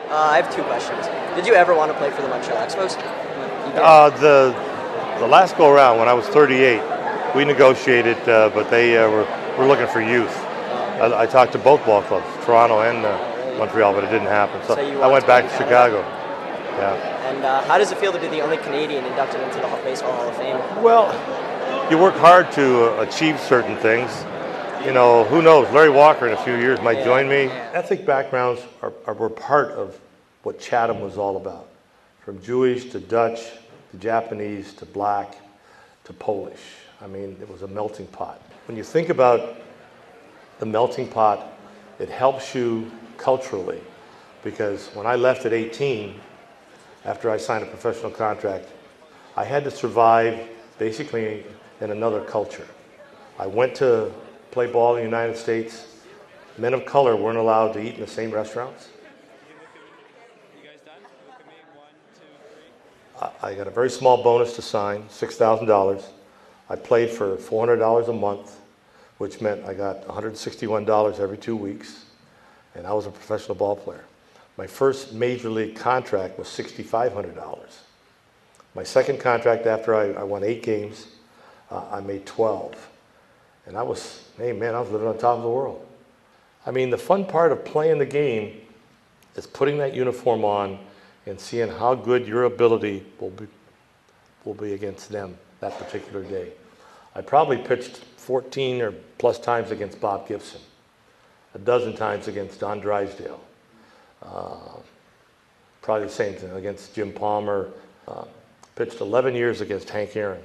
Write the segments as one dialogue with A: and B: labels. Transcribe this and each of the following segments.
A: I have two questions. Did you ever want to play for the Montreal Expos? You did.
B: The last go around when I was 38, we negotiated, but they were looking for youth. I talked to both ball clubs, Toronto and Montreal, but it didn't happen. So
A: you
B: I
A: want
B: went
A: to
B: back
A: go
B: to
A: to
B: Chicago.
A: Canada?
B: Yeah.
A: And how does it feel to be the only Canadian inducted into the Baseball Hall of Fame?
B: Well, you work hard to achieve certain things. You know, who knows? Larry Walker in a few years might join me. Ethnic backgrounds were part of what Chatham was all about. From Jewish to Dutch to Japanese to black to Polish. I mean, it was a melting pot. When you think about the melting pot, it helps you culturally. Because when I left at 18, after I signed a professional contract, I had to survive basically in another culture. I went to play ball in the United States. Men of color weren't allowed to eat in the same restaurants. I got a very small bonus to sign, $6,000. I played for $400 a month, which meant I got $161 every 2 weeks, and I was a professional ball player. My first major league contract was $6,500. My second contract after I won 8 games, I made 12. And I was living on top of the world. I mean, the fun part of playing the game is putting that uniform on and seeing how good your ability will be against them that particular day. I probably pitched 14 or plus times against Bob Gibson, a dozen times against Don Drysdale, probably the same thing against Jim Palmer, pitched 11 years against Hank Aaron,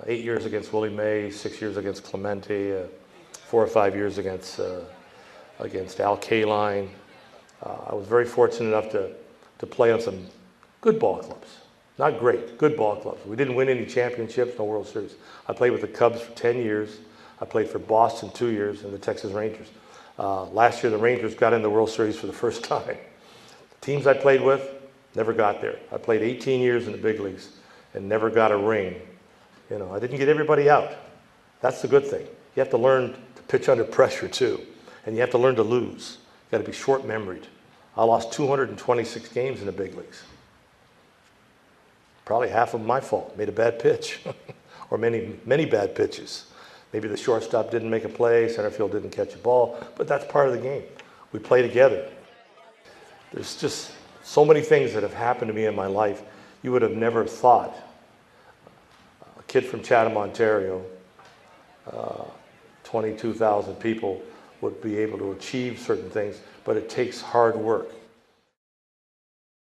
B: 8 years against Willie Mays, 6 years against Clemente, 4 or 5 years against Al Kaline. I was very fortunate enough to play on some good ball clubs. Not great, good ball clubs. We didn't win any championships, no World Series. I played with the Cubs for 10 years. I played for Boston 2 years and the Texas Rangers. Last year, the Rangers got in the World Series for the first time. Teams I played with never got there. I played 18 years in the big leagues and never got a ring. You know, I didn't get everybody out. That's the good thing. You have to learn to pitch under pressure too, and you have to learn to lose. You got to be short-memoried. I lost 226 games in the big leagues. Probably half of them my fault. Made a bad pitch, or many bad pitches. Maybe the shortstop didn't make a play, center field didn't catch a ball, but that's part of the game. We play together. There's just so many things that have happened to me in my life you would have never thought. A kid from Chatham, Ontario, 22,000 people would be able to achieve certain things, but it takes hard work.